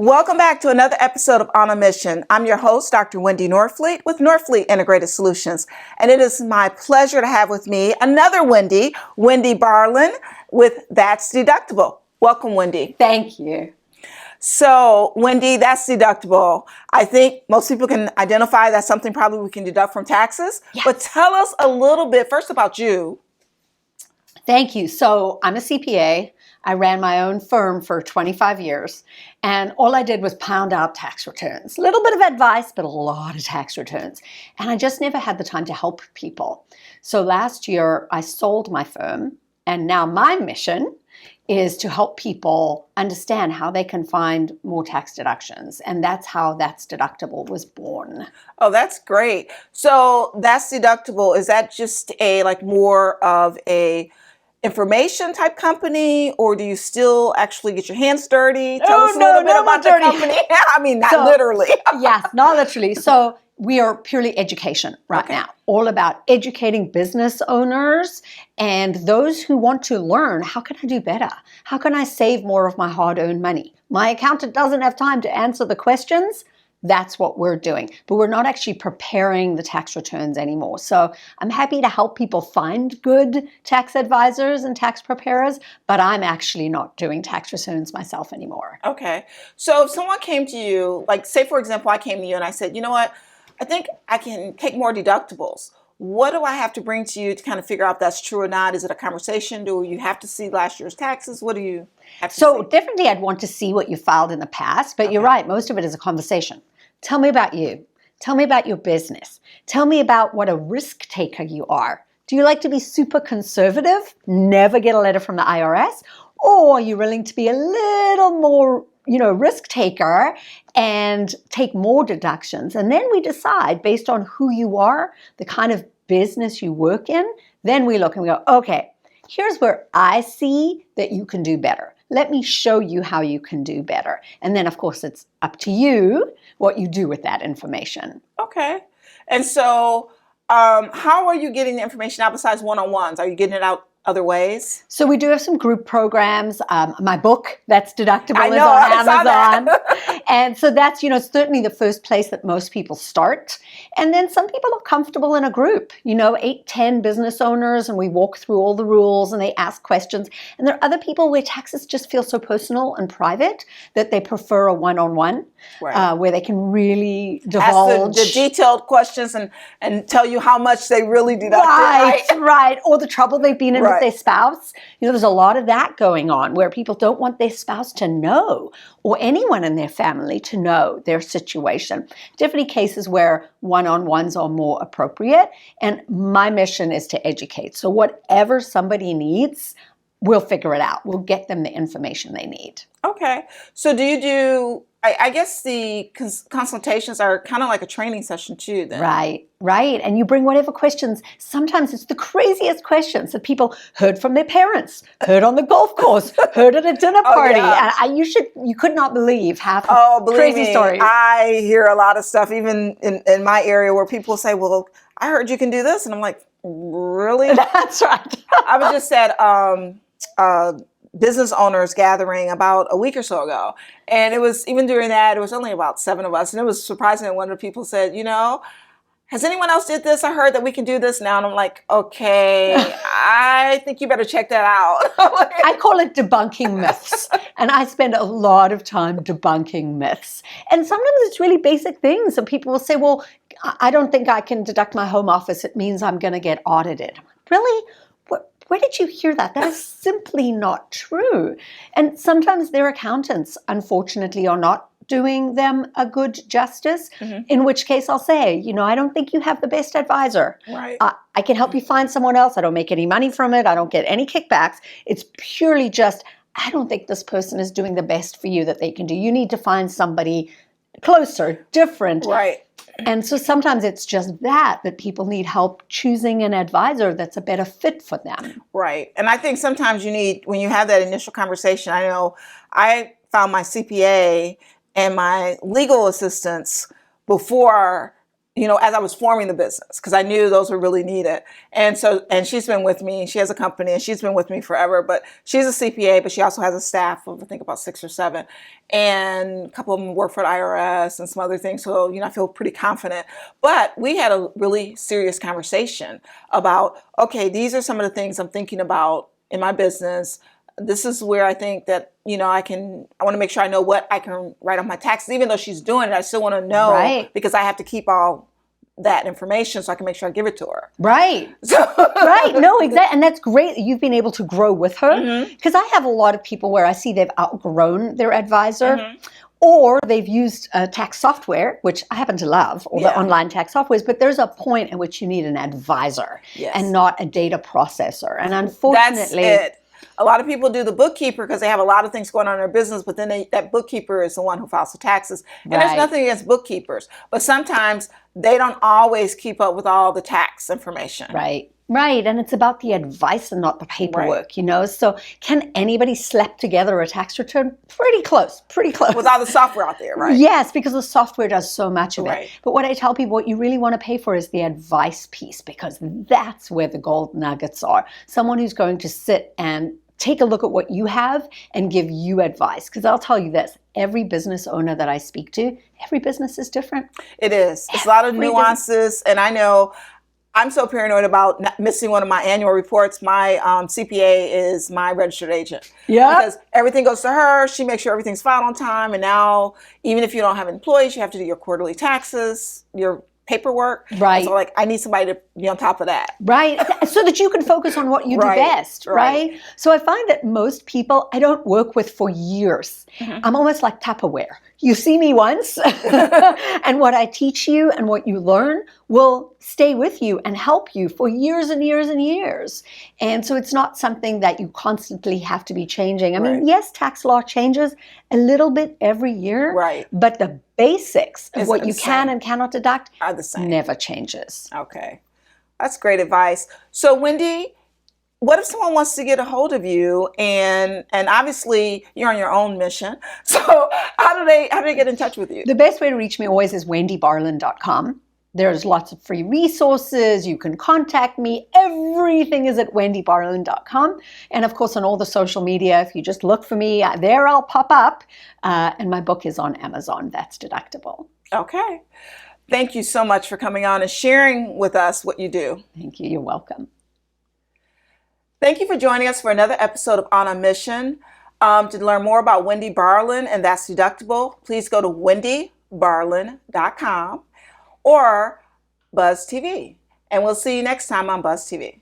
Welcome back to another episode of On a Mission. I'm your host, Dr. Wendy Norfleet with Norfleet Integrated Solutions. And it is my pleasure to have with me another Wendy, Wendy Barlin with That's Deductible. Welcome, Wendy. Thank you. So, Wendy, that's deductible. I think most people can identify that's something probably we can deduct from taxes. Yes. But tell us a little bit first about you. Thank you. So I'm a CPA. I ran my own firm for 25 years, and all I did was pound out tax returns. A little bit of advice, but a lot of tax returns. And I just never had the time to help people. So last year, I sold my firm, and now my mission is to help people understand how they can find more tax deductions. And that's how That's Deductible was born. Oh, that's great. So That's Deductible, is that just a more of a information type company, or do you still actually get your hands dirty? Tell us a little bit about the company. I mean, not literally. Yes, not literally. So we are purely education right now, all about educating business owners and those who want to learn, how can I do better? How can I save more of my hard-earned money? My accountant doesn't have time to answer the questions. That's what we're doing. But we're not actually preparing the tax returns anymore. So I'm happy to help people find good tax advisors and tax preparers, but I'm actually not doing tax returns myself anymore. Okay. So if someone came to you, like say, for example, I came to you and I said, you know what, I think I can take more deductibles. What do I have to bring to you to kind of figure out if that's true or not? Is it a conversation? Do you have to see last year's taxes? What do you have to see? Definitely I'd want to see what you filed in the past, but you're right, most of it is a conversation. Tell me about you. Tell me about your business. Tell me about what a risk taker you are. Do you like to be super conservative, never get a letter from the IRS? Or are you willing to be a little more, risk taker and take more deductions? And then we decide based on who you are, the kind of business you work in, then we look and we go, okay, here's where I see that you can do better. Let me show you how you can do better. And then, of course, it's up to you what you do with that information. Okay. And so how are you getting the information out besides one-on-ones? Are you getting it out other ways? So we do have some group programs. My book, That's Deductible, I know, is on I saw Amazon. that. And so that's, certainly the first place that most people start. And then some people are comfortable in a group, 8, 10 business owners, and we walk through all the rules and they ask questions. And there are other people where taxes just feel so personal and private that they prefer a one-on-one, where they can really divulge. Ask the detailed questions and tell you how much they really deducted. Right. Or the trouble they've been in with their spouse. There's a lot of that going on where people don't want their spouse to know, or anyone in their family to know their situation. Definitely cases where one-on-ones are more appropriate. And my mission is to educate. So whatever somebody needs, we'll figure it out. We'll get them the information they need. Okay. So do you do, I guess the consultations are kind of like a training session too then. Right. And you bring whatever questions. Sometimes it's the craziest questions that people heard from their parents, heard on the golf course, heard at a dinner party. And you could not believe half the crazy stories. I hear a lot of stuff even in my area where people say, well, I heard you can do this. And I'm like, really? That's right. I was just at business owners gathering about a week or so ago. And it was, even during that, it was only about 7 of us. And it was surprising that one of the people said, has anyone else did this? I heard that we can do this now. And I'm like, okay, I think you better check that out. I call it debunking myths. And I spend a lot of time debunking myths. And sometimes it's really basic things. So people will say, well, I don't think I can deduct my home office. It means I'm going to get audited. I'm like, really? Where did you hear that? That is simply not true. And sometimes their accountants, unfortunately, are not doing them a good justice, in which case I'll say, I don't think you have the best advisor. Right. I can help you find someone else. I don't make any money from it. I don't get any kickbacks. It's purely just, I don't think this person is doing the best for you that they can do. You need to find somebody closer, different. Right. And so sometimes it's just that people need help choosing an advisor that's a better fit for them. Right. And I think sometimes you need, when you have that initial conversation, I know I found my CPA and my legal assistants before, as I was forming the business, because I knew those were really needed. And she's been with me. She has a company and she's been with me forever, but she's a CPA, but she also has a staff of, I think, about 6 or 7. And a couple of them work for the IRS and some other things. So, I feel pretty confident. But we had a really serious conversation about, okay, these are some of the things I'm thinking about in my business. This is where I think that, I want to make sure I know what I can write on my taxes. Even though she's doing it, I still want to know, right, because I have to keep all that information so I can make sure I give it to her. Right. Right. No, exactly. And that's great that you've been able to grow with her. Because I have a lot of people where I see they've outgrown their advisor. Or they've used tax software, which I happen to love, or the online tax softwares, but there's a point at which you need an advisor and not a data processor. And unfortunately, that's it. A lot of people do the bookkeeper because they have a lot of things going on in their business, but then that bookkeeper is the one who files the taxes. And there's nothing against bookkeepers, but sometimes they don't always keep up with all the tax information. Right. Right. And it's about the advice and not the paperwork, So can anybody slap together a tax return? Pretty close. With all the software out there, right? Yes, because the software does so much of it. But what I tell people, what you really want to pay for is the advice piece, because that's where the gold nuggets are. Someone who's going to sit and take a look at what you have and give you advice. Because I'll tell you this, every business owner that I speak to, every business is different. It is. It's a lot of nuances. And I know I'm so paranoid about not missing one of my annual reports. My CPA is my registered agent. Yeah. Because everything goes to her. She makes sure everything's filed on time. And now, even if you don't have employees, you have to do your quarterly taxes, your paperwork. Right. So I need somebody to be on top of that. Right. So that you can focus on what you do best. Right. So I find that most people I don't work with for years. I'm almost like Tupperware. You see me once and what I teach you and what you learn will stay with you and help you for years and years and years. And so it's not something that you constantly have to be changing. I mean, yes, tax law changes a little bit every year, but the basics of what you can and cannot deduct are the same. Never changes. Okay. That's great advice. So Wendy, what if someone wants to get a hold of you and obviously you're on your own mission. So how do they get in touch with you? The best way to reach me always is wendybarlin.com. There's lots of free resources. You can contact me. Everything is at wendybarlin.com. And of course, on all the social media, if you just look for me, there I'll pop up. And my book is on Amazon. That's Deductible. Okay. Thank you so much for coming on and sharing with us what you do. Thank you. You're welcome. Thank you for joining us for another episode of On a Mission. To learn more about Wendy Barlin and That's Deductible, please go to wendybarlin.com or Buzz TV. And we'll see you next time on Buzz TV.